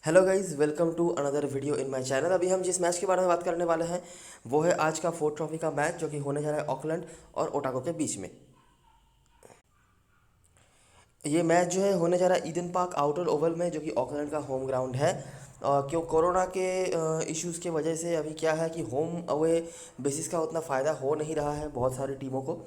Hello guys, welcome to another video in my channel. अभी हम जिस मैच के बारे में बात करने वाले हैं वो है आज का फोर्थ ट्रॉफी का मैच जो कि होने जा रहा है ऑकलैंड और ओटागो के बीच में। ये मैच जो है होने जा रहा है ईडन पार्क आउटर ओवल में, जो कि ऑकलैंड का होम ग्राउंड है। क्यों कोरोना के इश्यूज़ की वजह से अभी क्या है कि होम अवे बेसिस का उतना फ़ायदा हो नहीं रहा है बहुत सारी टीमों को।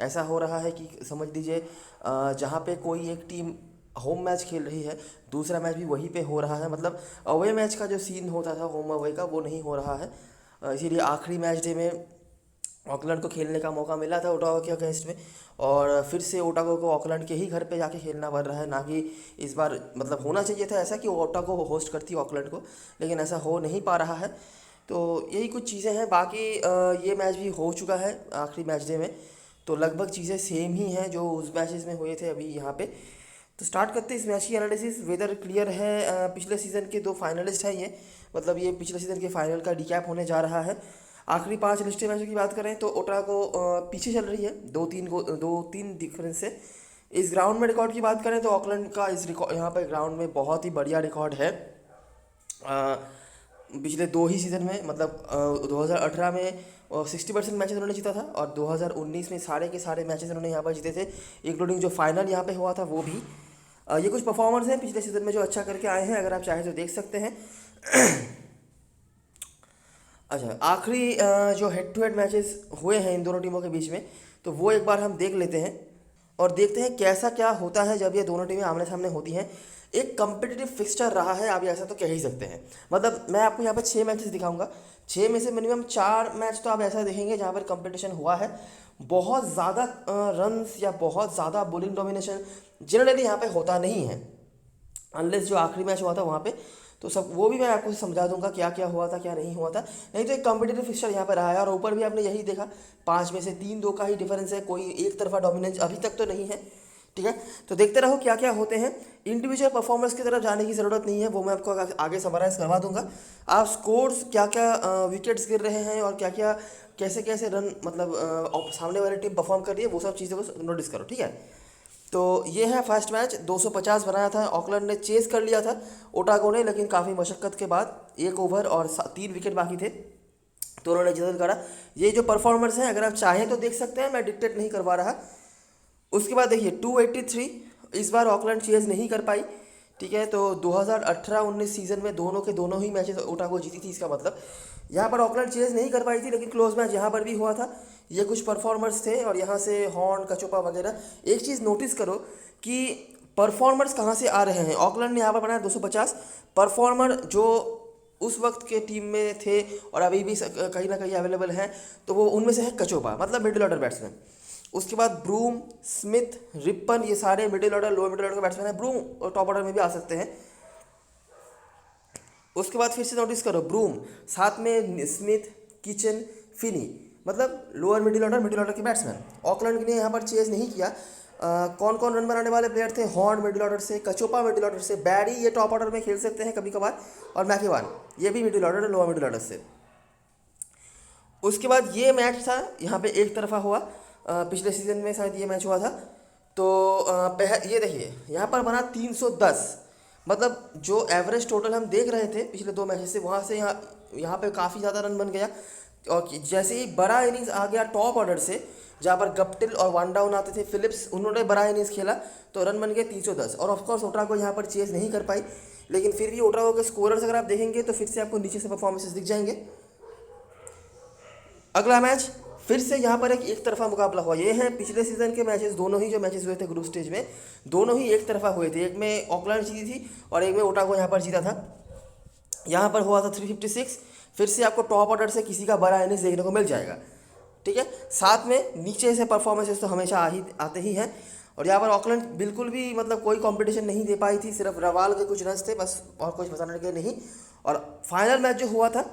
ऐसा हो रहा है कि समझ लीजिए जहाँ पे कोई एक टीम होम मैच खेल रही है, दूसरा मैच भी वहीं पे हो रहा है। मतलब अवे मैच का जो सीन होता था होम अवे का, वो नहीं हो रहा है। इसीलिए आखिरी मैच डे में ऑकलैंड को खेलने का मौका मिला था ओटागो के अगेंस्ट में, और फिर से ओटागो को ऑकलैंड के ही घर पे जाके खेलना पड़ रहा है। ना कि इस बार मतलब होना चाहिए था ऐसा कि ओटागो होस्ट करती ऑकलैंड को, लेकिन ऐसा हो नहीं पा रहा है। तो यही कुछ चीज़ें हैं। बाकी ये मैच भी हो चुका है आखिरी मैच डे में, तो लगभग चीज़ें सेम ही हैं जो उस मैचेस में हुए थे अभी यहाँ पे। तो स्टार्ट करते हैं इस मैच की एनालिसिस। वेदर क्लियर है। पिछले सीज़न के दो फाइनलिस्ट हैं ये, मतलब ये पिछले सीज़न के फाइनल का रिकैप होने जा रहा है। आखिरी पांच लिस्टें मैचों की बात करें तो ओटागो पीछे चल रही है दो तीन डिफरेंस से। इस ग्राउंड में रिकॉर्ड की बात करें तो ऑकलैंड का इस रिकॉर्ड यहाँ पर ग्राउंड में बहुत ही बढ़िया रिकॉर्ड है। अ, पिछले दो ही सीज़न में, मतलब 2018 में 60% मैचेस उन्होंने जीता था, और 2019 में सारे के सारे मैचेस उन्होंने यहाँ पर जीते थे, इंक्लूडिंग जो फाइनल यहाँ पे हुआ था वो भी। ये कुछ परफॉर्मर्स हैं पिछले सीज़न में जो अच्छा करके आए हैं, अगर आप चाहें तो देख सकते हैं। अच्छा, आखिरी जो हेड टू हेड मैचेस हुए हैं इन दोनों टीमों के बीच में, तो वो एक बार हम देख लेते हैं और देखते हैं कैसा क्या होता है जब ये दोनों टीमें आमने सामने होती हैं। एक कम्पिटिटिव फिक्सचर रहा है, आप ऐसा तो कह ही सकते हैं। मतलब मैं आपको यहाँ पर छः मैचेस दिखाऊंगा, छः में से मिनिमम चार मैच तो आप ऐसा देखेंगे जहाँ पर कंपटीशन हुआ है। बहुत ज़्यादा रन्स या बहुत ज़्यादा बॉलिंग डोमिनेशन जनरली यहाँ पे होता नहीं है, अनलेस जो आखिरी मैच हुआ था वहाँ पे। तो सब वो भी मैं आपको समझा दूंगा क्या क्या हुआ था क्या नहीं हुआ था। नहीं तो एक कॉम्पिटेटिव फिक्सचर यहाँ पे रहा है, और ऊपर भी आपने यही देखा, पाँच में से तीन दो का ही डिफरेंस है, कोई एक तरफा डोमिनेंस अभी तक तो नहीं है। ठीक है, तो देखते रहो क्या क्या होते हैं। इंडिविजुअल परफॉर्मेंस की तरफ जाने की ज़रूरत नहीं है, वो मैं आपको आगे समराइज करवा दूंगा। आप स्कोर्स क्या क्या विकेट्स गिर रहे हैं और क्या क्या कैसे कैसे रन, मतलब सामने वाली टीम परफॉर्म कर रही है, वो सब चीज़ों को नोटिस करो। ठीक है, तो ये है फर्स्ट मैच। 250 बनाया था, ऑकलैंड ने चेस कर लिया था ओटागो ने, लेकिन काफ़ी मशक्क़त के बाद एक ओवर और तीन विकेट बाकी थे तो उन्होंने जल्द करा। ये जो परफॉर्मर्स हैं अगर आप चाहें तो देख सकते हैं, मैं डिक्टेट नहीं करवा रहा। उसके बाद देखिए 283, इस बार ऑकलैंड चेज नहीं कर पाई। ठीक है, तो 2018-19 सीजन में दोनों के दोनों ही मैचेस ओटागो जीती थी, इसका मतलब यहाँ पर ऑकलैंड चेज नहीं कर पाई थी, लेकिन क्लोज मैच यहाँ पर भी हुआ था। ये कुछ परफॉर्मर्स थे और यहाँ से हॉर्न कचोपा वगैरह। एक चीज़ नोटिस करो कि परफॉर्मर्स कहाँ से आ रहे हैं। ऑकलैंड ने यहाँ पर बनाया 250 परफॉर्मर जो उस वक्त के टीम में थे और अभी भी कहीं ना कहीं अवेलेबल हैं, तो वो उनमें से है कचोपा, मतलब मिडिल ऑर्डर बैट्समैन। उसके बाद ब्रूम, स्मिथ, रिप्पन, ये सारे middle order lower middle order के बैट्समैन हैं। ब्रूम टॉप ऑर्डर में भी आ सकते हैं। उसके बाद फिर से नोटिस करो ब्रूम, साथ में स्मिथ, किचन, फिनी, मतलब लोअर मिडिल ऑर्डर के बैट्समैन। ऑकलैंड ने यहाँ पर चेज नहीं किया। कौन कौन रन बनाने वाले प्लेयर थे? हॉर्न मिडिल ऑर्डर से, कचोपा मिडिल ऑर्डर से, बैरी ये टॉप ऑर्डर में खेल सकते हैं कभी कभार, और मैकेवान ये भी middle order lower middle order से। उसके बाद ये मैच था यहाँ पे एक तरफा हुआ, पिछले सीजन में शायद ये मैच हुआ था। तो ये देखिए यहाँ पर बना 310, मतलब जो एवरेज टोटल हम देख रहे थे पिछले दो मैचेस से, वहाँ से यहाँ यहाँ पे काफ़ी ज़्यादा रन बन गया। और जैसे ही बड़ा इनिंग्स आ गया टॉप ऑर्डर से, जहाँ पर गप्टिल और वन डाउन आते थे, फिलिप्स, उन्होंने बड़ा इनिंग्स खेला तो रन बन गए 310। और ऑफकोर्स ओटागो यहाँ पर चेज नहीं कर पाई, लेकिन फिर भी ओटागो के स्कोरर्स अगर आप देखेंगे तो फिर से आपको नीचे से परफॉर्मेंसेस दिख जाएंगे। अगला मैच फिर से यहाँ पर एक तरफा मुकाबला हुआ। ये हैं पिछले सीजन के मैचेस, दोनों ही जो मैचेस हुए थे ग्रुप स्टेज में, दोनों ही एक तरफा हुए थे। एक में ऑकलैंड जीती थी और एक में ओटागो यहाँ पर जीता था। यहाँ पर हुआ था 356। फिर से आपको टॉप ऑर्डर से किसी का बड़ा इनिंग्स देखने को मिल जाएगा। ठीक है, साथ में नीचे से परफॉर्मेंसेस तो हमेशा आते ही हैं। और यहाँ पर ऑकलैंड बिल्कुल भी मतलब कोई कंपटीशन नहीं दे पाई थी, सिर्फ रवाल के कुछ रन्स थे बस, और कुछ बताने के नहीं। और फाइनल मैच जो हुआ था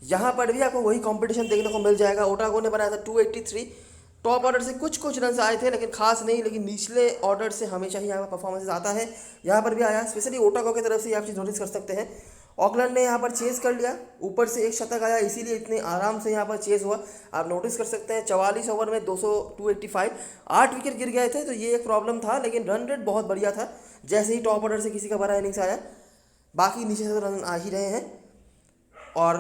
यहाँ पर भी आपको वही कंपटीशन देखने को मिल जाएगा। ओटागो ने बनाया था 283, टॉप ऑर्डर से कुछ कुछ रन आए थे लेकिन खास नहीं, लेकिन निचले ऑर्डर से हमेशा ही यहाँ पर परफॉर्मेंस आता है, यहाँ पर भी आया। स्पेशली ओटागो की तरफ से आप चीज़ नोटिस कर सकते हैं। ऑकलैंड ने यहाँ पर चेस कर लिया, ऊपर से एक शतक आया, इसीलिए इतने आराम से यहाँ पर चेस हुआ। आप नोटिस कर सकते हैं 44 ओवर में 285, 8 विकेट गिर गए थे, तो ये एक प्रॉब्लम था, लेकिन रन रेट बहुत बढ़िया था जैसे ही टॉप ऑर्डर से किसी का बड़ा इनिंग्स आया। बाकी नीचे से रन आ ही रहे हैं। और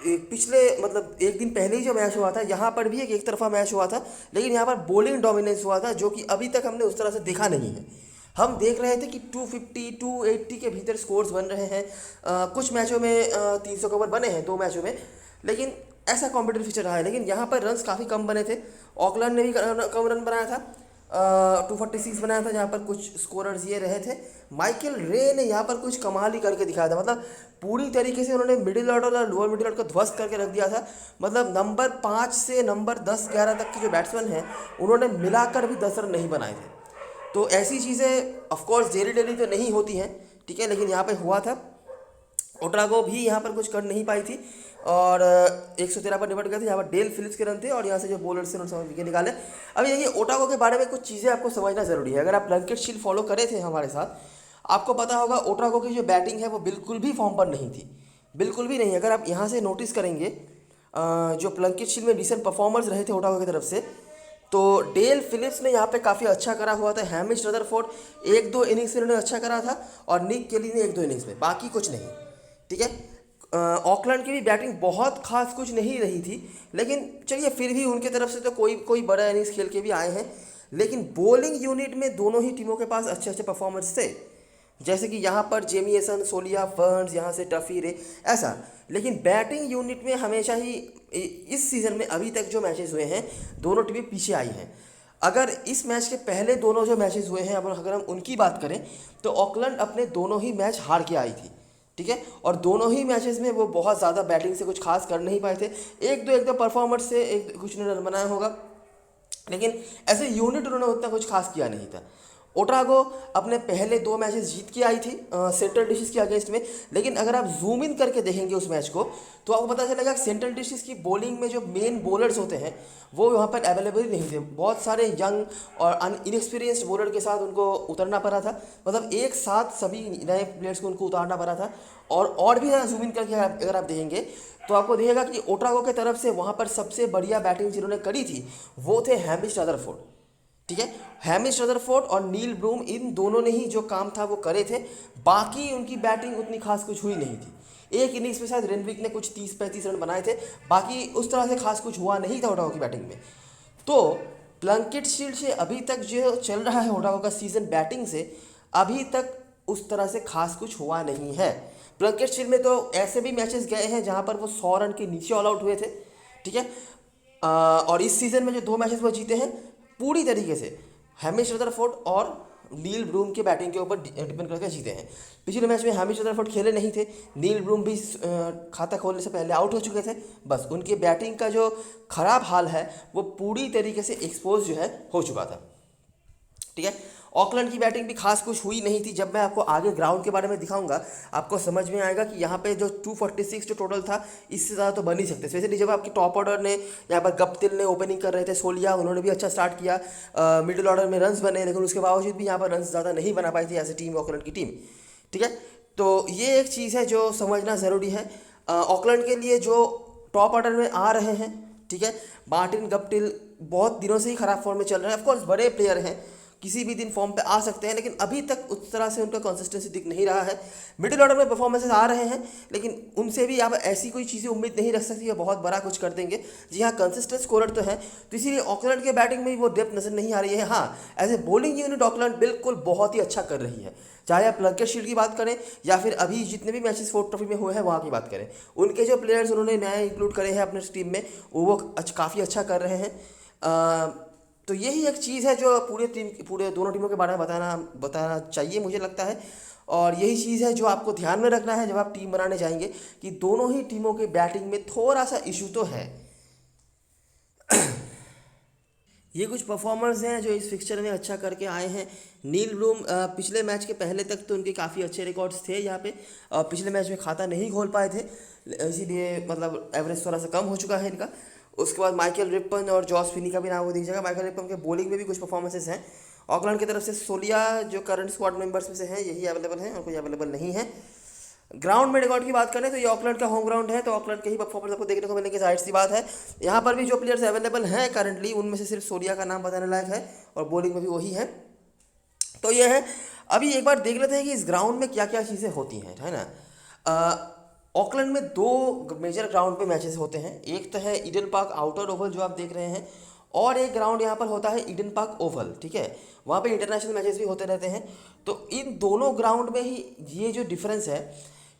पिछले मतलब एक दिन पहले ही जो मैच हुआ था यहाँ पर भी एक तरफा मैच हुआ था, लेकिन यहाँ पर बॉलिंग डोमिनेंस हुआ था जो कि अभी तक हमने उस तरह से देखा नहीं है। हम देख रहे थे कि 250 280 के भीतर स्कोर्स बन रहे हैं। कुछ मैचों में 300 के ऊपर बने हैं 2 मैचों में, लेकिन ऐसा कॉम्पिटेटिव फीचर रहा है। लेकिन यहाँ पर रन्स काफ़ी कम बने थे। ऑकलैंड ने भी कम रन बनाया था, 246 बनाया था, जहाँ पर कुछ स्कोरर्स ये रहे थे। माइकल रे ने यहाँ पर कुछ कमाल ही करके दिखाया था। मतलब पूरी तरीके से उन्होंने मिडिल ऑर्डर और लोअर मिडिल ऑर्डर को ध्वस्त करके रख दिया था। मतलब नंबर 5 से नंबर 10 11 तक के जो बैट्समैन हैं उन्होंने मिलाकर भी 10 रन नहीं बनाए थे। तो ऐसी चीज़ें ऑफकोर्स डेली डेली तो नहीं होती हैं, ठीक है, लेकिन यहाँ पे हुआ था। ओट्रागो भी यहाँ पर कुछ कर नहीं पाई थी और 113 पर निपट गए थे। यहाँ पर डेल फिलिप्स के रन थे और यहाँ से जो बॉलर्स थे उन्होंने विकेट निकाले। अभी देखिए ओट्रागो के बारे में कुछ चीज़ें आपको समझना ज़रूरी है। अगर आप प्लंकेट शील्ड फॉलो करे थे हमारे साथ, आपको पता होगा ओट्रागो की जो बैटिंग है वो बिल्कुल भी फॉर्म पर नहीं थी, बिल्कुल भी नहीं। अगर आप यहाँ से नोटिस करेंगे जो प्लंकेट शील्ड में रिसेंट परफॉर्मर्स रहे थे ओट्रागो की तरफ से, तो डेल फिलिप्स ने यहाँ पे काफ़ी अच्छा करा हुआ था। हैमिश रदरफोर्ड 1-2 इनिंग्स में उन्होंने अच्छा करा था और निक केली ने 1-2 इनिंग्स में, बाकी कुछ नहीं, ठीक है। ऑकलैंड की भी बैटिंग बहुत खास कुछ नहीं रही थी, लेकिन चलिए फिर भी उनके तरफ से तो कोई कोई बड़ा इनिंग्स खेल के भी आए हैं। लेकिन बॉलिंग यूनिट में दोनों ही टीमों के पास अच्छे अच्छे परफॉर्मेंस थे, जैसे कि यहाँ पर जेमिएसन, सोलिया, बर्न्स, यहाँ से टफी रे, ऐसा। लेकिन बैटिंग यूनिट में हमेशा ही इस सीज़न में अभी तक जो मैचेस हुए हैं दोनों टीमें पीछे आई हैं। अगर इस मैच के पहले दोनों जो मैचेस हुए हैं, अब अगर हम उनकी बात करें तो ऑकलैंड अपने दोनों ही मैच हार के आई थी, ठीक है। और दोनों ही मैचेस में वो बहुत ज़्यादा बैटिंग से कुछ खास कर नहीं पाए थे। एक दो परफॉर्मेंस से एक कुछ ने रन बनाया होगा, लेकिन ऐसे यूनिट उन्होंने उतना कुछ खास किया नहीं था। ओट्रागो अपने पहले 2 मैचेस जीत के आई थी सेंट्रल डिशेस के अगेंस्ट में, लेकिन अगर आप जूम इन करके देखेंगे उस मैच को तो आपको पता चलेगा कि सेंट्रल डिशेस की बॉलिंग में जो मेन बॉलर्स होते हैं वो वहाँ पर अवेलेबल ही नहीं थे। बहुत सारे यंग और इनएक्सपीरियंस्ड बॉलर के साथ उनको उतरना पड़ा था, मतलब एक साथ सभी नए प्लेयर्स को उनको उतारना पड़ा था। और भी ज़्यादा जूम इन करके अगर आप देखेंगे तो आपको दिखेगा कि ओट्रागो की तरफ से वहाँ पर सबसे बढ़िया बैटिंग जिन्होंने करी थी वो थे हैमिश रदरफोर्ड, ठीक है। हैमिश रदरफोर्ड और नील ब्रूम, इन दोनों ने ही जो काम था वो करे थे। बाकी उनकी बैटिंग उतनी खास कुछ हुई नहीं थी। एक इनिंग्स में शायद रेनविक ने कुछ 30-35 रन बनाए थे, बाकी उस तरह से खास कुछ हुआ नहीं था ओटागो की बैटिंग में। तो प्लंकेट शील्ड से अभी तक जो चल रहा है ओटागो का सीजन बैटिंग से, अभी तक उस तरह से खास कुछ हुआ नहीं है। प्लंकेट शील्ड में तो ऐसे भी मैचेस गए हैं जहां पर वो 100 रन के नीचे ऑल आउट हुए थे, ठीक है। और इस सीज़न में जो 2 मैचेस वो जीते हैं पूरी तरीके से हैमिश रदरफोर्ड और नील ब्रूम के बैटिंग के ऊपर डिपेंड करके जीते हैं। पिछले मैच में हैमिश रदरफोर्ड खेले नहीं थे, नील ब्रूम भी खाता खोलने से पहले आउट हो चुके थे। बस उनकी बैटिंग का जो खराब हाल है वो पूरी तरीके से एक्सपोज जो है हो चुका था, ठीक है। ऑकलैंड की बैटिंग भी खास कुछ हुई नहीं थी। जब मैं आपको आगे ग्राउंड के बारे में दिखाऊंगा आपको समझ में आएगा कि यहाँ पे जो 246 जो टोटल था इससे ज़्यादा तो बन नहीं सकते, स्पेशली जब आपकी टॉप ऑर्डर ने यहाँ पर गप्तिल ने ओपनिंग कर रहे थे, सोलिया, उन्होंने भी अच्छा स्टार्ट किया। मिडिल ऑर्डर में रन्स बने, लेकिन उसके बावजूद भी यहाँ पर रन्स ज़्यादा नहीं बना पाई थी ऐसे टीम ऑकलैंड की टीम, ठीक है। तो ये एक चीज़ है जो समझना ज़रूरी है ऑकलैंड के लिए जो टॉप ऑर्डर में आ रहे हैं, ठीक है। मार्टिन गप्टिल बहुत दिनों से ही खराब फॉर्म में चल रहे हैं। ऑफकोर्स बड़े प्लेयर हैं, किसी भी दिन फॉर्म पे आ सकते हैं, लेकिन अभी तक उस तरह से उनका कंसिस्टेंसी दिख नहीं रहा है। मिडिल ऑर्डर में परफॉर्मेंसेस आ रहे हैं, लेकिन उनसे भी आप ऐसी कोई चीज़ें उम्मीद नहीं रख सकती है बहुत बड़ा कुछ कर देंगे। जी हाँ, कंसिस्टेंट स्कोरर तो है, तो इसीलिए ऑकलैंड के बैटिंग में भी वो डेप्थ नजर नहीं आ रही है। हाँ, as a bowling unit Auckland बिल्कुल बहुत ही अच्छा कर रही है, चाहे आप प्लंकेट शील्ड की बात करें या फिर अभी जितने भी मैचेस फोर्थ ट्रॉफी में हुए हैं वहाँ की बात करें। उनके जो प्लेयर्स उन्होंने नए इंक्लूड करे हैं अपने टीम में वो काफ़ी अच्छा कर रहे हैं। तो यही एक चीज़ है जो पूरे दोनों टीमों के बारे में बताना चाहिए मुझे लगता है। और यही चीज़ है जो आपको ध्यान में रखना है जब आप टीम बनाने जाएंगे कि दोनों ही टीमों के बैटिंग में थोड़ा सा इशू तो है। ये कुछ परफॉर्मर्स हैं जो इस फिक्चर में अच्छा करके आए हैं। नील ब्लूम पिछले मैच के पहले तक तो उनके काफ़ी अच्छे रिकॉर्ड्स थे यहाँ पे, पिछले मैच में खाता नहीं खोल पाए थे, इसीलिए मतलब एवरेज थोड़ा सा कम हो चुका है इनका। उसके बाद माइकल रिपन और जॉस फिनी का भी नाम वो दीजिएगा। माइकल रिपन के बॉलिंग में भी कुछ परफॉर्मेंसेस हैं। ऑकलैंड की तरफ से सोलिया जो करंट स्क्वाड मेंबर्स में से हैं यही अवेलेबल हैं और कोई अवेलेबल नहीं है। ग्राउंड में रिकॉर्ड की बात करें तो ये ऑकलैंड का होम ग्राउंड है, तो ऑकलैंड के ही परफॉर्मेंस आपको देखने को मिलेंगे, जाहिर सी बात है। यहाँ पर भी जो प्लेयर्स अवेलेबल हैं करंटली उनमें से सिर्फ सोलिया का नाम बताने लायक है और बॉलिंग में भी वही है। तो ये है। अभी एक बार देख लेते हैं कि इस ग्राउंड में क्या क्या चीज़ें होती हैं, है ना। ऑकलैंड में दो मेजर ग्राउंड पे मैचेस होते हैं। एक तो है ईडन पार्क आउटर ओवल जो आप देख रहे हैं, और एक ग्राउंड यहाँ पर होता है ईडन पार्क ओवल, ठीक है। वहाँ पे इंटरनेशनल मैचेस भी होते रहते हैं। तो इन दोनों ग्राउंड में ही ये जो डिफरेंस है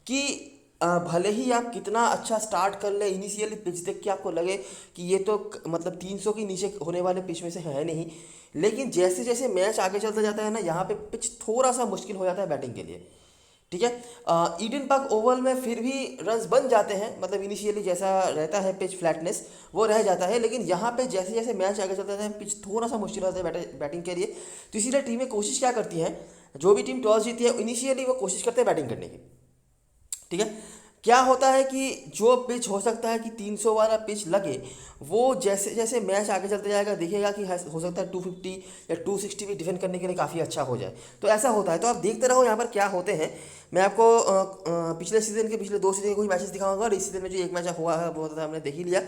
कि भले ही आप कितना अच्छा स्टार्ट कर ले, इनिशियली पिच देख के आपको लगे कि ये तो मतलब 300 के नीचे होने वाले पिच में से है नहीं, लेकिन जैसे जैसे मैच आगे चलता जाता है ना, यहाँ पे पिच थोड़ा सा मुश्किल हो जाता है बैटिंग के लिए, ठीक है। ईडन पार्क ओवल में फिर भी रन्स बन जाते हैं, मतलब इनिशियली जैसा रहता है पिच फ्लैटनेस वो रह जाता है, लेकिन यहाँ पे जैसे जैसे मैच आगे चलता है पिच थोड़ा सा मुश्किल होता है बैटिंग के लिए। तो इसीलिए टीमें कोशिश क्या करती हैं, जो भी टीम टॉस जीती है इनिशियली वो कोशिश करते हैं बैटिंग करने की, ठीक है। क्या होता है कि जो पिच हो सकता है कि 300 वाला पिच लगे, वो जैसे जैसे मैच आगे चलते जाएगा दिखेगा कि हो सकता है 250 या 260 भी डिफेंड करने के लिए काफ़ी अच्छा हो जाए। तो ऐसा होता है। तो आप देखते रहो यहाँ पर क्या होते हैं। मैं आपको पिछले सीज़न के पिछले 2 सीज़न के कोई मैचेस दिखाऊंगा, और इस सीज़न में जो एक मैच हुआ है बहुत ज़्यादा हमने देख ही लिया।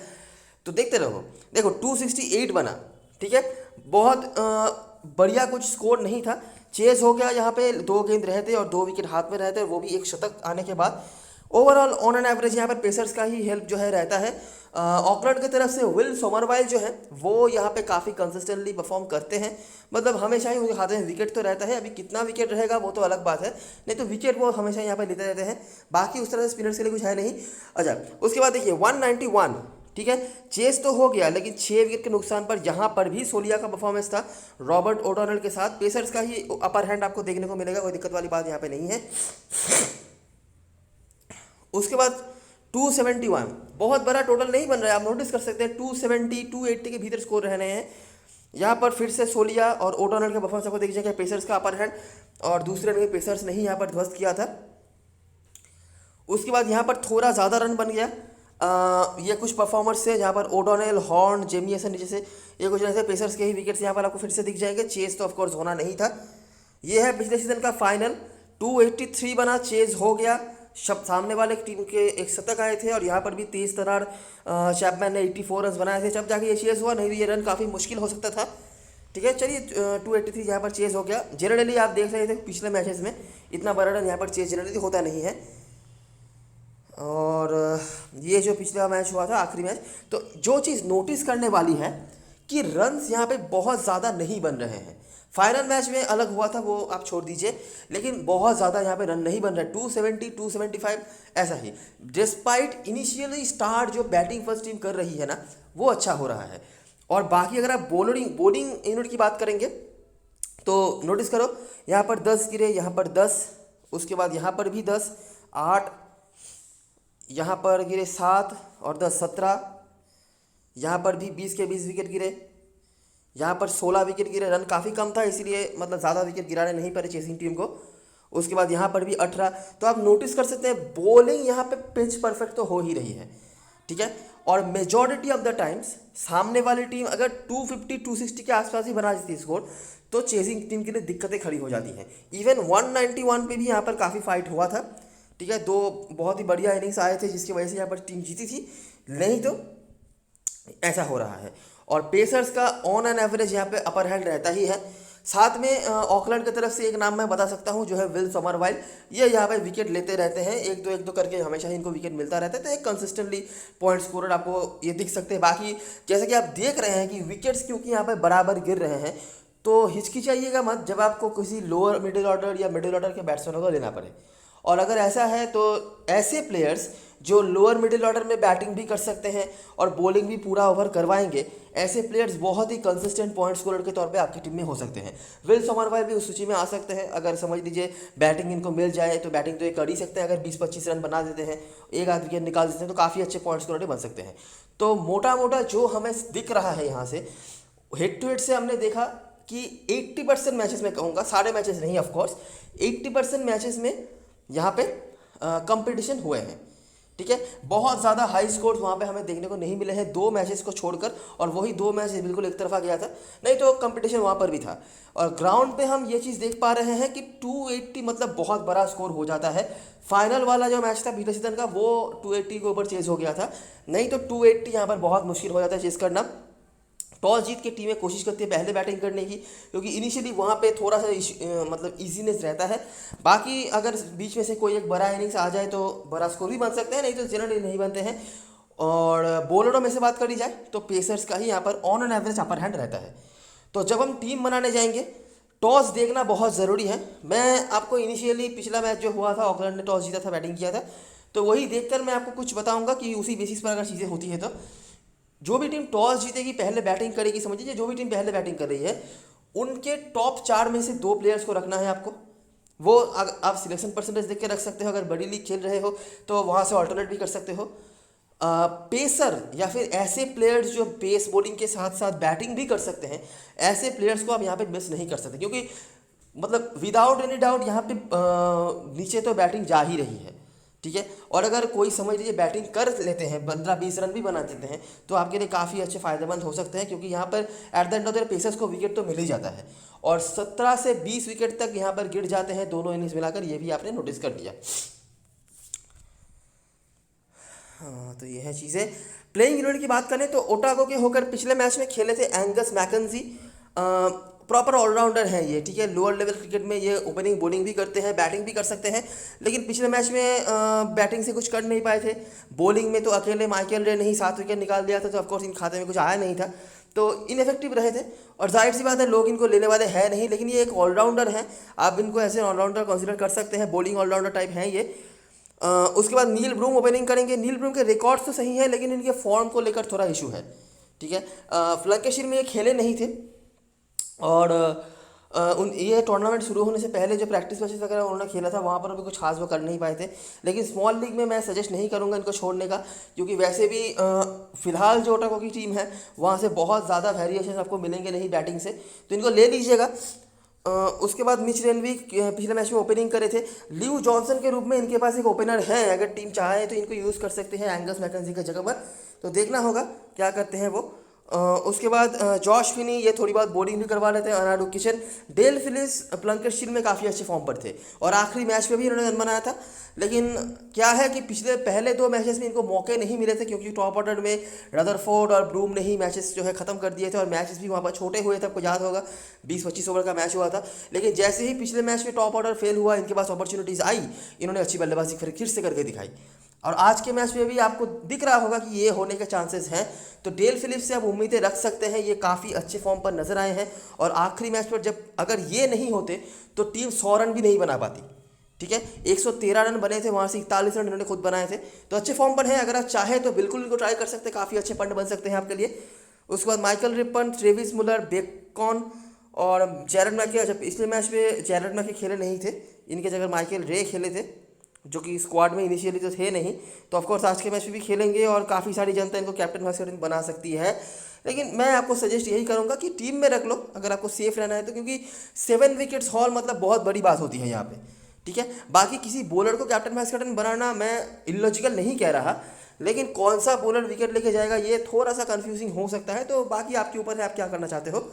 तो देखते रहो। देखो 268 बना, ठीक है। बहुत बढ़िया कुछ स्कोर नहीं था। चेज हो गया, यहाँ पे 2 गेंद रहे थे और 2 विकेट हाथ में रहे थे, वो भी एक शतक आने के बाद। ओवरऑल ऑन एन एवरेज यहाँ पर पेसर्स का ही हेल्प जो है रहता है। ऑकलैंड की तरफ से विल सोमरवाइल जो है वो यहाँ पे काफ़ी कंसिस्टेंटली परफॉर्म करते हैं, मतलब हमेशा ही उनके हाथ में विकेट तो रहता है। अभी कितना विकेट रहेगा वो तो अलग बात है, नहीं तो विकेट वो हमेशा यहाँ पे लेते रहते हैं। बाकी उस तरह से स्पिनर्स के लिए कुछ है नहीं। अच्छा, उसके बाद देखिए 191, ठीक है। चेस तो हो गया, लेकिन 6 विकेट के नुकसान पर यहाँ पर भी सोलिया का परफॉर्मेंस था रॉबर्ट ओडोनल के साथ। पेसर्स का ही अपर हैंड आपको देखने को मिलेगा, कोई दिक्कत वाली बात यहाँ पे नहीं है। उसके बाद 271 बहुत बड़ा टोटल नहीं बन रहा है, आप नोटिस कर सकते हैं 270 280 के भीतर स्कोर रह रहे हैं। यहाँ पर फिर से सोलिया और ओडोनल के परफॉर्मेंस आपको देखिए, पेसर्स का अपर हैंड, और दूसरे रन में पेसर्स ने ही यहाँ पर ध्वस्त किया था। उसके बाद यहाँ पर थोड़ा ज़्यादा रन बन गया। ये कुछ परफॉर्मर्स से जहाँ पर ओडोनेल, हॉर्न, जेमिसन नीचे से ये कुछ ऐसे पेसर्स के ही विकेट्स यहाँ पर आपको फिर से दिख जाएंगे। चेज तो ऑफकोर्स होना नहीं था। ये है पिछले सीजन का फाइनल। 283 बना, चेज हो गया। सामने वाले टीम के एक शतक आए थे, और यहाँ पर भी तेज तरार चैपमैन ने 84 रन बनाए थे, जब जाके ये चेज हुआ, नहीं तो ये रन काफ़ी मुश्किल हो सकता था, ठीक है। चलिए 283 यहाँ पर चेज हो गया। जनरली आप देख रहे थे पिछले मैचेस में इतना बड़ा रन यहाँ पर चेज जनरली होता नहीं है। और ये जो पिछला मैच हुआ था आखिरी मैच, तो जो चीज़ नोटिस करने वाली है कि रन्स यहाँ पे बहुत ज़्यादा नहीं बन रहे हैं। फाइनल मैच में अलग हुआ था, वो आप छोड़ दीजिए, लेकिन बहुत ज़्यादा यहाँ पे रन नहीं बन रहा है। 270 275 ऐसा ही, डिस्पाइट इनिशियली स्टार्ट जो बैटिंग फर्स्ट टीम कर रही है ना, वो अच्छा हो रहा है। और बाकी अगर आप बॉलिंग यूनिट की बात करेंगे तो नोटिस करो, यहाँ पर 10 गिरे, यहाँ पर 10, उसके बाद यहाँ पर भी 10, 8, यहाँ पर गिरे 7 और 10 17, यहाँ पर भी 20 के 20 विकेट गिरे, यहाँ पर 16 विकेट गिरे। रन काफ़ी कम था, इसीलिए मतलब ज़्यादा विकेट गिराने नहीं पड़े चेसिंग टीम को। उसके बाद यहाँ पर भी 18। तो आप नोटिस कर सकते हैं बॉलिंग यहाँ पे पिच परफेक्ट तो हो ही रही है, ठीक है। और मेजॉरिटी ऑफ द टाइम्स सामने वाली टीम अगर 250 260 के आसपास ही बना देती स्कोर, तो चेसिंग टीम के लिए दिक्कतें खड़ी हो जाती हैं। इवन 191 पे भी यहाँ पर काफ़ी फाइट हुआ था, ठीक है। 2 बहुत ही बढ़िया इनिंग्स आए थे जिसकी वजह से यहाँ पर टीम जीती थी, नहीं तो ऐसा हो रहा है। और पेसर्स का ऑन एन एवरेज यहाँ पे अपर हैंड रहता ही है। साथ में ऑकलैंड की तरफ से एक नाम मैं बता सकता हूँ जो है विल सोमरवाइल। ये यहाँ पे विकेट लेते रहते हैं, एक दो करके हमेशा ही इनको विकेट मिलता रहता है, तो एक कंसिस्टेंटली पॉइंट स्कोरर आपको ये दिख सकते हैं। बाकी जैसे कि आप देख रहे हैं कि विकेट्स क्योंकि यहाँ पे बराबर गिर रहे हैं, तो हिचकिचाइएगा मत जब आपको किसी लोअर मिडिल ऑर्डर या मिडिल ऑर्डर के बैट्समैनों को लेना पड़े। और अगर ऐसा है तो ऐसे प्लेयर्स जो लोअर मिडिल ऑर्डर में बैटिंग भी कर सकते हैं और बॉलिंग भी पूरा ओवर करवाएंगे, ऐसे प्लेयर्स बहुत ही कंसिस्टेंट पॉइंट स्कोरर के तौर पे आपकी टीम में हो सकते हैं। विल सोमरवाइल भी उस सूची में आ सकते हैं। अगर समझ लीजिए बैटिंग इनको मिल जाए तो बैटिंग तो ये कर ही सकते हैं। अगर 20-25 रन बना देते हैं, एक आध विकेट निकाल देते हैं, तो काफ़ी अच्छे पॉइंट स्कोरर बन सकते हैं। तो मोटा मोटा जो हमें दिख रहा है यहाँ से हेड टू हेड से हमने देखा कि 80% मैचेस में, कहूँगा सारे मैचेस नहीं ऑफकोर्स, 80% मैचेस में यहाँ पे कंपटीशन हुए हैं, ठीक है। बहुत ज़्यादा हाई स्कोर्स वहाँ पे हमें देखने को नहीं मिले हैं 2 मैचेस को छोड़कर, और वही 2 मैच बिल्कुल एक तरफा गया था, नहीं तो कंपटीशन वहाँ पर भी था। और ग्राउंड पे हम ये चीज़ देख पा रहे हैं कि 280 मतलब बहुत बड़ा स्कोर हो जाता है। फाइनल वाला जो मैच था पिछले सीजन का, वो 280 के ऊपर चेज हो गया था, नहीं तो 280 यहाँ पर बहुत मुश्किल हो जाता है चेज करना। टॉस जीत के टीमें कोशिश करती है पहले बैटिंग करने की, क्योंकि इनिशियली वहाँ पे थोड़ा सा मतलब इजीनेस रहता है। बाकी अगर बीच में से कोई एक बड़ा इनिंग्स आ जाए तो बड़ा स्कोर भी बन सकते हैं, नहीं तो जनरली नहीं बनते हैं। और बॉलरों में से बात करी जाए तो पेसर्स का ही यहाँ पर on an average upper hand रहता है। तो जब हम टीम बनाने जाएंगे टॉस देखना बहुत ज़रूरी है। मैं आपको इनिशियली पिछला मैच जो हुआ था, ऑकलैंड ने टॉस जीता था, बैटिंग किया था, तो वही देखकर मैं आपको कुछ बताऊंगा कि उसी बेसिस पर अगर चीज़ें होती है तो जो भी टीम टॉस जीतेगी पहले बैटिंग करेगी, समझिए जो भी टीम पहले बैटिंग कर रही है उनके टॉप 4 में से 2 प्लेयर्स को रखना है आपको। वो आप सिलेक्शन परसेंटेज देख के रख सकते हो, अगर बड़ी लीग खेल रहे हो तो वहाँ से ऑल्टरनेट भी कर सकते हो। पेसर या फिर ऐसे प्लेयर्स जो पेस बॉलिंग के साथ साथ बैटिंग भी कर सकते हैं, ऐसे प्लेयर्स को आप यहाँ पे मिस नहीं कर सकते, क्योंकि मतलब विदाउट एनी डाउट यहाँ पे नीचे तो बैटिंग जा ही रही है, ठीक है। और अगर कोई समझ लीजिए बैटिंग कर लेते हैं, 15-20 रन भी बना देते हैं, तो आपके लिए काफ़ी अच्छे फायदेमंद हो सकते हैं, क्योंकि यहाँ पर at the end of the pacers को विकेट तो मिल ही जाता है। और 17 से 20 विकेट तक यहाँ पर गिर जाते हैं दोनों इनिंग्स मिलाकर, ये भी आपने नोटिस कर लिया। हाँ, तो ये है चीज़ें। प्लेइंग यूनिट की बात करें तो ओटागो के होकर पिछले मैच में खेले थे एंगस मैकेंजी। प्रॉपर ऑलराउंडर हैं ये, ठीक है। लोअर लेवल क्रिकेट में ये ओपनिंग बॉलिंग भी करते हैं, बैटिंग भी कर सकते हैं, लेकिन पिछले मैच में बैटिंग से कुछ कर नहीं पाए थे। बॉलिंग में तो अकेले माइकल रे ने ही 7 विकेट निकाल दिया था, तो ऑफकोर्स इन खाते में कुछ आया नहीं था, तो इनफेक्टिव रहे थे। और जाहिर सी बात है लोग इनको लेने वाले हैं नहीं, लेकिन ये एक ऑलराउंडर हैं, आप इनको ऐसे ऑलराउंडर कंसिडर कर सकते हैं, बॉलिंग ऑलराउंडर टाइप हैं ये। उसके बाद नील ब्रूम ओपनिंग करेंगे। नील ब्रूम के रिकॉर्ड्स तो सही है, लेकिन इनके फॉर्म को लेकर थोड़ा इशू है, ठीक है। फ्लंकेशियर में ये खेले नहीं थे, और ये टूर्नामेंट शुरू होने से पहले जो प्रैक्टिस मैचेस वगैरह उन्होंने खेला था वहाँ पर भी कुछ खास वो कर नहीं पाए थे। लेकिन स्मॉल लीग में मैं सजेस्ट नहीं करूँगा इनको छोड़ने का, क्योंकि वैसे भी फिलहाल जो ओटागो की टीम है वहाँ से बहुत ज़्यादा वेरिएशन आपको मिलेंगे नहीं बैटिंग से, तो इनको ले लीजिएगा। उसके बाद मिच रेनविक पिछले मैच में ओपनिंग करे थे। ल्यू जॉनसन के रूप में इनके पास एक ओपनर है, अगर टीम चाहे तो इनको यूज़ कर सकते हैं एंगस मैकेंजी की जगह पर, तो देखना होगा क्या करते हैं वो। उसके बाद जॉश फिनी ये थोड़ी बहुत बॉलिंग भी करवा लेते हैं। अनाडू किचन, डेल फिलिप्स प्लंकेटशील में काफ़ी अच्छे फॉर्म पर थे, और आखिरी मैच में भी इन्होंने रन बनाया था। लेकिन क्या है कि पहले 2 मैचेस में इनको मौके नहीं मिले थे, क्योंकि टॉप ऑर्डर में रदरफोर्ड और ब्रूम ने ही मैचेस जो है ख़त्म कर दिए थे, और मैचेस भी वहाँ पर छोटे हुए थे, आपको याद होगा 20-25 ओवर का मैच हुआ था। लेकिन जैसे ही पिछले मैच में टॉप ऑर्डर फेल हुआ, इनके पास अपॉर्चुनिटीज़ आई, इन्होंने अच्छी बल्लेबाजी फिर से करके दिखाई, और आज के मैच में भी आपको दिख रहा होगा कि ये होने के चांसेस हैं। तो डेल फिलिप्स से आप उम्मीदें रख सकते हैं, ये काफ़ी अच्छे फॉर्म पर नजर आए हैं, और आखिरी मैच पर जब अगर ये नहीं होते तो टीम 100 रन भी नहीं बना पाती, ठीक है। 113 रन बने थे, वहाँ से 41 रन इन्होंने खुद बनाए थे, तो अच्छे फॉर्म पर हैं। अगर आप चाहें तो बिल्कुल इनको ट्राई कर सकते हैं, काफ़ी अच्छे पंड बन सकते हैं आपके लिए। उसके बाद माइकल रिपन, ट्रेविस मुलर, बेकॉन और जैरड मैके। जब पिछले मैच में जैरड मैके खेले नहीं थे, इनके जगह माइकल रे खेले थे, जो कि स्क्वाड में इनिशियली तो थे नहीं, तो ऑफकोर्स आज के मैच में भी खेलेंगे, और काफ़ी सारी जनता इनको कैप्टन वाइस कैप्टन बना सकती है। लेकिन मैं आपको सजेस्ट यही करूंगा कि टीम में रख लो अगर आपको सेफ रहना है तो, क्योंकि 7 विकेट्स हॉल मतलब बहुत बड़ी बात होती है यहाँ पे, ठीक है। बाकी किसी बॉलर को कैप्टन वाइस कैप्टन बनाना मैं इलॉजिकल नहीं कह रहा, लेकिन कौन सा बॉलर विकेट लेके जाएगा ये थोड़ा सा कंफ्यूजिंग हो सकता है, तो बाकी आपके ऊपर है आप क्या करना चाहते हो।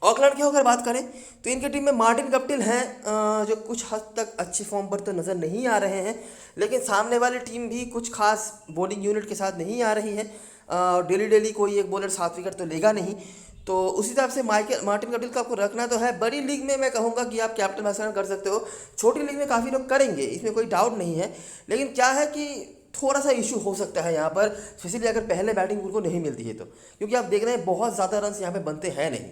ऑकलैंड की अगर बात करें तो इनकी टीम में मार्टिन गप्टिल हैं, जो कुछ हद तक अच्छे फॉर्म पर तो नज़र नहीं आ रहे हैं, लेकिन सामने वाली टीम भी कुछ खास बॉलिंग यूनिट के साथ नहीं आ रही है। डेली कोई एक बॉलर 7 विकेट तो लेगा नहीं, तो उस हिसाब से मार्टिन गप्टिल को आपको रखना तो है। बड़ी लीग में मैं कहूँगा कि आप कैप्टन वाइस कैप्टन कर सकते हो, छोटी लीग में काफ़ी लोग करेंगे, इसमें कोई डाउट नहीं है, लेकिन क्या है कि थोड़ा सा इशू हो सकता है यहाँ पर, स्पेशली अगर पहले बैटिंग उनको नहीं मिलती है तो, क्योंकि आप देख रहे हैं बहुत ज़्यादा रन यहाँ पे बनते हैं नहीं,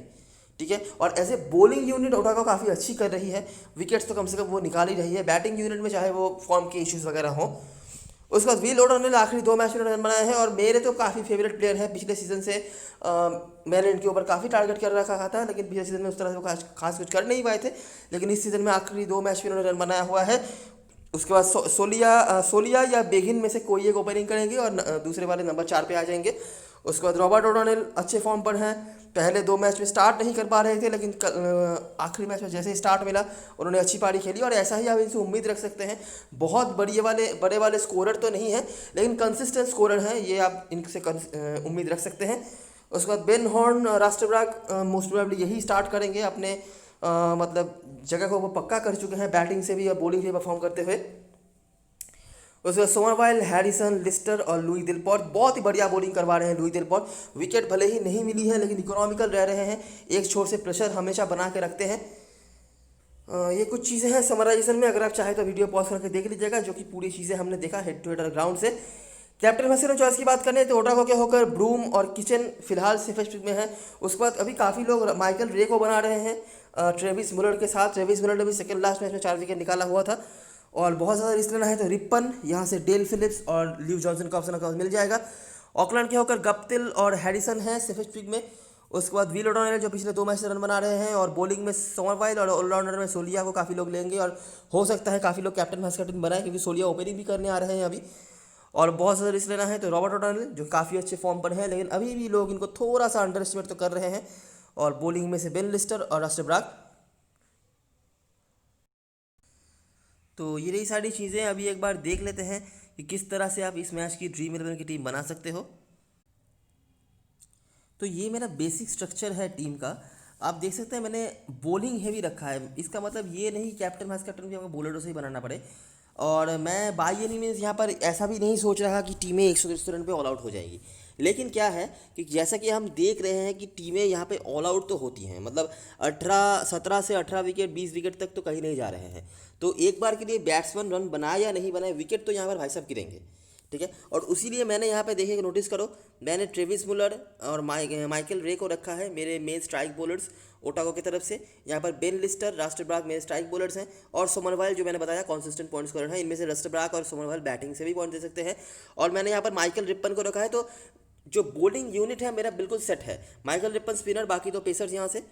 ठीक है। और as a bowling unit Otago काफ़ी अच्छी कर रही है, विकेट्स तो कम से कम वो निकाल ही रही है, बैटिंग यूनिट में चाहे वो फॉर्म के इश्यूज़ वगैरह हों। उसके बाद विल ओडर ने आखिरी 2 मैच में रन बनाए हैं, और मेरे तो काफ़ी फेवरेट प्लेयर हैं पिछले सीज़न से। मैंने इनके ऊपर काफ़ी टारगेट कर रखा था, लेकिन पिछले सीज़न में उस तरह से खास कुछ कर नहीं पाए थे, लेकिन इस सीज़न में आखिरी 2 मैच में उन्होंने रन बनाया हुआ है। उसके बाद सोलिया या बेगिन में से कोई एक ओपनिंग करेंगे, और दूसरे वाले नंबर 4 पे आ जाएंगे। उसके बाद रॉबर्ट ओडोनेल अच्छे फॉर्म पर हैं, पहले 2 मैच में स्टार्ट नहीं कर पा रहे थे, लेकिन आखिरी मैच में जैसे ही स्टार्ट मिला उन्होंने अच्छी पारी खेली, और ऐसा ही आप इनसे उम्मीद रख सकते हैं। बहुत बड़े वाले स्कोरर तो नहीं है, लेकिन कंसिस्टेंट स्कोरर हैं, ये आप इनसे उम्मीद रख सकते हैं। उसके बाद बेन हॉर्न राष्ट्रब्राग मोस्ट प्रोबेबली यही स्टार्ट करेंगे, अपने मतलब जगह को वो पक्का कर चुके हैं, बैटिंग से भी या बॉलिंग से परफॉर्म करते हुए। उसके बाद सोमरवाइल, हैरिसन, लिस्टर और लुई दिलपॉट बहुत ही बढ़िया बॉलिंग करवा रहे हैं। लुई दिलपॉट विकेट भले ही नहीं मिली है लेकिन इकोनॉमिकल रह रहे हैं, एक छोर से प्रेशर हमेशा बना के रखते हैं। ये कुछ चीज़ें हैं समराइजेशन में, अगर आप चाहें तो वीडियो पॉज करके देख लीजिएगा, जो कि पूरी चीज़ें हमने देखा हेड टू हेड ग्राउंड से। कैप्टन मसीनो चॉइस की बात करें तो ओटागो के होकर ब्रूम और किचन फिलहाल सेफेस्ट पिक में है। उसके बाद अभी काफ़ी लोग माइकल रे को बना रहे हैं ट्रेविस मुलर के साथ। ट्रेविस मुलर ने भी सेकंड लास्ट मैच में 4 विकेट निकाला हुआ था। और बहुत ज़्यादा रिस्क लेना है तो रिपन यहाँ से डेल फिलिप्स और ल्यू जॉनसन का ऑप्शन मिल जाएगा। ऑकलैंड के होकर गप्टिल और हैरिसन है सेफेस्ट पिक में। उसके बाद विल ओडोनेल जो पिछले 2 मैच से रन बना रहे हैं, और बॉलिंग में सोमरवाइल और ऑलराउंडर में सोलिया को काफ़ी लोग लेंगे, और हो सकता है काफ़ी लोग कैप्टन वाइस कैप्टन बनाए क्योंकि सोलिया ओपनिंग भी करने आ रहे हैं अभी। और बहुत ज़्यादा रिस्क लेना है तो रॉबर्ट ओडोनेल जो काफ़ी अच्छे फॉर्म पर हैं, लेकिन अभी भी लोग इनको थोड़ा सा अंडर एस्टिमेट तो कर रहे हैं। और बॉलिंग में से बेन लिस्टर और रस्टर ब्राक। तो ये रही सारी चीज़ें। अभी एक बार देख लेते हैं कि किस तरह से आप इस मैच की ड्रीम 11 की टीम बना सकते हो। तो ये मेरा बेसिक स्ट्रक्चर है टीम का। आप देख सकते हैं मैंने बॉलिंग हैवी रखा है, इसका मतलब ये नहीं कैप्टन वाइस कैप्टन भी आपको बॉलरों से ही बनाना पड़े। और मैं बाई एनी मीन्स यहाँ पर ऐसा भी नहीं सोच रहा कि टीमें 100 रन पे ऑल आउट हो जाएगी। लेकिन क्या है कि जैसा कि हम देख रहे हैं कि टीमें यहाँ पे ऑल आउट तो होती हैं, मतलब 17 से 18 विकेट 20 विकेट तक तो कहीं नहीं जा रहे हैं। तो एक बार के लिए बैट्समैन रन बनाए या नहीं बनाए, विकेट तो यहाँ पर भाई साहब गिरेंगे, ठीक है। और उसीलिए मैंने यहाँ पे देखिए नोटिस करो, मैंने ट्रेविस मुलर और माइकल रे को रखा है मेरे मेन स्ट्राइक बॉलर्स ओटागो की तरफ से। यहाँ पर बेन लिस्टर, रास्टर ब्राक मेरे स्ट्राइक बॉलर्स हैं, और सोमरवाइल जो मैंने बताया कंसिस्टेंट पॉइंट स्कोरर है। इनमें से रास्टर ब्राक और सोमरवाइल बैटिंग से भी पॉइंट दे सकते हैं। और मैंने यहाँ पर माइकल रिपन को रखा है। तो जो बॉलिंग यूनिट है मेरा बिल्कुल सेट है। माइकल रिपन स्पिनर, बाकी तो पेसर्स यहाँ से,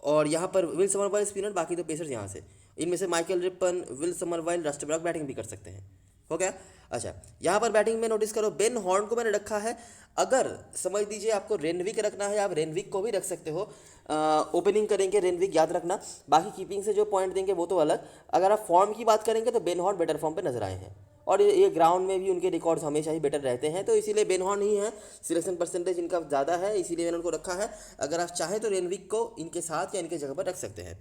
और यहाँ पर विल समरवाइल स्पिनर, बाकी तो पेसर्स यहाँ से। इनमें से Michael Ripon, will Somerville, raster Barack batting भी कर सकते हैं। हो गया। अच्छा, यहाँ पर बैटिंग में नोटिस करो बेन हॉर्न को मैंने रखा है। अगर समझ लीजिए आपको रेनविक रखना है, आप रेनविक को भी रख सकते हो। ओपनिंग करेंगे रेनविक, याद रखना। बाकी कीपिंग से जो पॉइंट देंगे वो तो अलग। अगर आप फॉर्म की बात करेंगे तो बेन हॉर्न बेटर फॉर्म पे नजर आए हैं, और ये ग्राउंड में भी उनके रिकॉर्ड्स हमेशा ही बेटर रहते हैं, तो इसीलिए बेन हॉर्न ही है। सिलेक्शन परसेंटेज इनका ज़्यादा है, इसीलिए मैंने उनको रखा है। अगर आप चाहें तो रेनविक को इनके साथ या इनके जगह पर रख सकते हैं।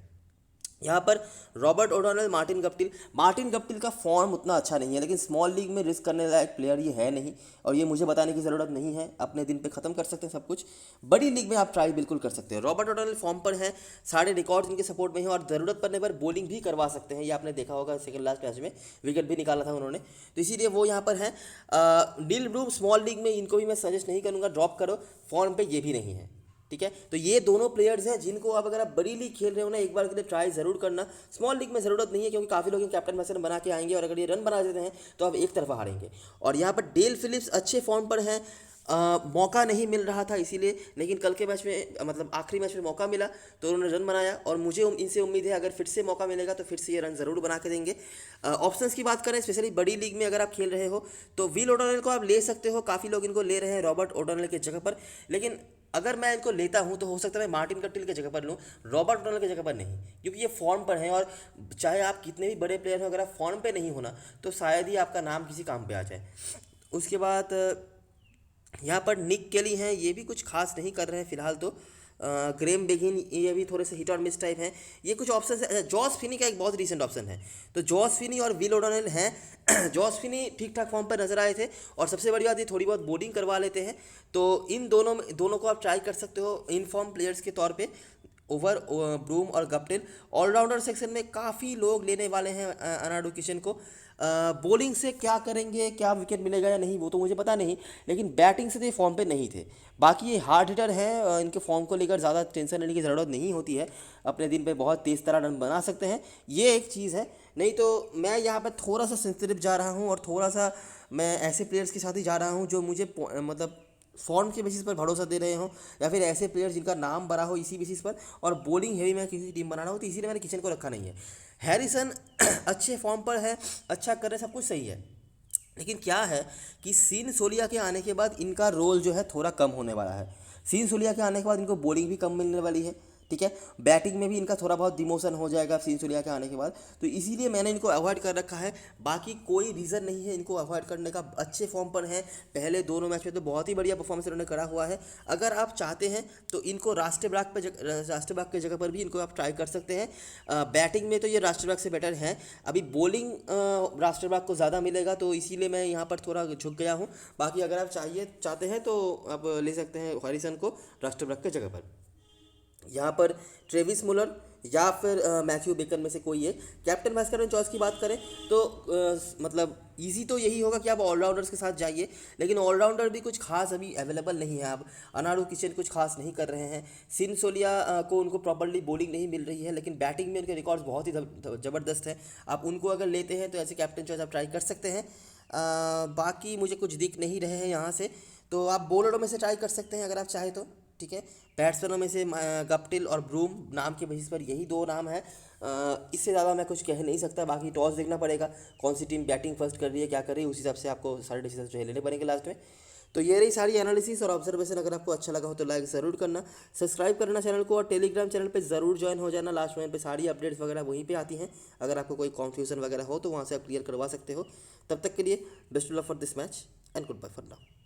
यहाँ पर रॉबर्ट ओडोनेल, मार्टिन गप्टिल का फॉर्म उतना अच्छा नहीं है, लेकिन स्मॉल लीग में रिस्क करने लायक प्लेयर ये है नहीं, और ये मुझे बताने की ज़रूरत नहीं है। अपने दिन पे ख़त्म कर सकते हैं सब कुछ। बड़ी लीग में आप ट्राई बिल्कुल कर सकते हैं। रॉबर्ट ओडोनेल फॉर्म पर हैं, सारे रिकॉर्ड्स इनके सपोर्ट में हैं, और ज़रूरत पड़ने पर बॉलिंग भी करवा सकते हैं। ये आपने देखा होगा सेकंड लास्ट मैच में विकेट भी निकाला था उन्होंने, तो इसीलिए वो यहाँ पर हैं। डील ब्रूम स्मॉल लीग में इनको भी मैं सजेस्ट नहीं करूँगा, ड्रॉप करो। फॉर्म पर ये भी नहीं है, ठीक है। तो ये दोनों प्लेयर्स हैं जिनको आप अगर आप बड़ी लीग खेल रहे हो ना, एक बार के लिए ट्राई जरूर करना। स्मॉल लीग में ज़रूरत नहीं है, क्योंकि काफ़ी लोग कैप्टन मैसन बना के आएंगे, और अगर ये रन बना देते हैं तो आप एक तरफा हारेंगे। और यहाँ पर डेल फिलिप्स अच्छे फॉर्म पर हैं। मौका नहीं मिल रहा था इसीलिए, लेकिन कल के मैच में मतलब आखिरी मैच में मौका मिला तो उन्होंने रन बनाया, और मुझे इनसे उम्मीद है अगर फिर से मौका मिलेगा तो फिर से ये रन ज़रूर बना के देंगे। ऑप्शंस की बात करें, स्पेशली बड़ी लीग में अगर आप खेल रहे हो तो विल ओडोनेल को आप ले सकते हो। काफ़ी लोग इनको ले रहे हैं रॉबर्ट ओडोनेल की जगह पर, लेकिन अगर मैं इनको लेता हूं तो हो सकता है मैं मार्टिन गप्टिल की जगह पर लूं, रॉबर्ट ओडोनेल की जगह पर नहीं, क्योंकि ये फॉर्म पर हैं। और चाहे आप कितने भी बड़े प्लेयर हो, अगर आप फॉर्म पे नहीं होना तो शायद ही आपका नाम किसी काम पे आ जाए। उसके बाद यहाँ पर निक केली हैं, ये भी कुछ खास नहीं कर रहे हैं फिलहाल तो। ग्रेम बेगिन, ये भी थोड़े से हिट और मिस टाइप हैं। ये कुछ ऑप्शन है। जॉस फिनी का एक बहुत रीसेंट ऑप्शन है, तो जॉस फिनी और विल ओडोनेल हैं। जॉस फिनी ठीक ठाक फॉर्म पर नजर आए थे, और सबसे बड़ी बात ये थोड़ी बहुत बॉलिंग करवा लेते हैं, तो इन दोनों को आप ट्राई कर सकते हो इन फॉर्म प्लेयर्स के तौर पे ओवर ब्रूम और गप्टिल। ऑलराउंडर सेक्शन में काफ़ी लोग लेने वाले हैं अनाडू किशन को। बॉलिंग से क्या करेंगे, क्या विकेट मिलेगा या नहीं वो तो मुझे पता नहीं, लेकिन बैटिंग से तो ये फॉर्म पे नहीं थे। बाकी ये हार्ड हिटर है, इनके फॉर्म को लेकर ज़्यादा टेंशन लेने की ज़रूरत नहीं होती है। अपने दिन पे बहुत तेज़ तरह रन बना सकते हैं, ये एक चीज़ है। नहीं तो मैं यहाँ पर थोड़ा सा सेंसिटिव जा रहा हूँ, और थोड़ा सा मैं ऐसे प्लेयर्स के साथ ही जा रहा हूँ जो मुझे मतलब फॉर्म के बेसिस पर भरोसा दे रहे हो, या फिर ऐसे प्लेयर जिनका नाम बड़ा हो इसी बेसिस पर, और बॉलिंग हैवी में किसी टीम बना रहा हो, तो इसीलिए मैंने किचन को रखा नहीं है। हैरिसन अच्छे फॉर्म पर है, अच्छा कर रहे, सब कुछ सही है, लेकिन क्या है कि सीन सोलिया के आने के बाद इनका रोल जो है थोड़ा कम होने वाला है। सीन सोलिया के आने के बाद इनको बॉलिंग भी कम मिलने वाली है, ठीक है। बैटिंग में भी इनका थोड़ा बहुत डिमोशन हो जाएगा सिंसुलिया के आने के बाद, तो इसीलिए मैंने इनको अवॉइड कर रखा है। बाकी कोई रीज़न नहीं है इनको अवॉइड करने का। अच्छे फॉर्म पर हैं, पहले दोनों मैच में तो बहुत ही बढ़िया परफॉर्मेंस इन्होंने करा हुआ है। अगर आप चाहते हैं तो इनको राष्ट्रबाग की जगह पर भी इनको आप ट्राई कर सकते हैं। बैटिंग में तो ये राष्ट्रबाग से बेटर हैं, अभी बॉलिंग राष्ट्रबाग को ज़्यादा मिलेगा, तो इसीलिए मैं यहाँ पर थोड़ा झुक गया हूँ। बाकी अगर आप चाहते हैं तो आप ले सकते हैं हैरिसन को राष्ट्रबाग की जगह पर। यहाँ पर ट्रेविस मुलर या फिर मैथ्यू बेकन में से कोई एक। कैप्टन वाइस कैप्टन चॉइस की बात करें तो मतलब इजी तो यही होगा कि आप ऑलराउंडर्स के साथ जाइए, लेकिन ऑलराउंडर भी कुछ खास अभी अवेलेबल नहीं है। अब अनारू किचन कुछ खास नहीं कर रहे हैं, सिनसोलिया को उनको प्रॉपर्ली बॉलिंग नहीं मिल रही है, लेकिन बैटिंग में उनके रिकॉर्ड्स बहुत ही ज़बरदस्त हैं। आप उनको अगर लेते हैं तो ऐसे कैप्टन चॉइस आप ट्राई कर सकते हैं। बाकी मुझे कुछ दिख नहीं रहे हैं यहाँ से, तो आप बॉलरों में से ट्राई कर सकते हैं अगर आप चाहें तो, ठीक है। बैट्समैनों में से गप्टिल और ब्रूम नाम के बेसिस पर यही दो नाम हैं। इससे ज़्यादा मैं कुछ कह नहीं सकता। बाकी टॉस देखना पड़ेगा कौन सी टीम बैटिंग फर्स्ट कर रही है, क्या कर रही है, उस हिसाब से आपको सारे डिसीजन जो है लेने पड़ेंगे लास्ट में। तो ये रही सारी एनालिसिस और ऑब्जर्वेशन। अगर आपको अच्छा लगा हो तो लाइक ज़रूर करना, सब्सक्राइब करना चैनल को, और टेलीग्राम चैनल पे ज़रूर ज्वाइन हो जाना। लास्ट में पे सारी अपडेट्स वगैरह वहीं पे आती हैं। अगर आपको कोई कन्फ्यूजन वगैरह हो तो वहाँ से आप क्लियर करवा सकते हो। तब तक के लिए best of luck for this match and good bye for now.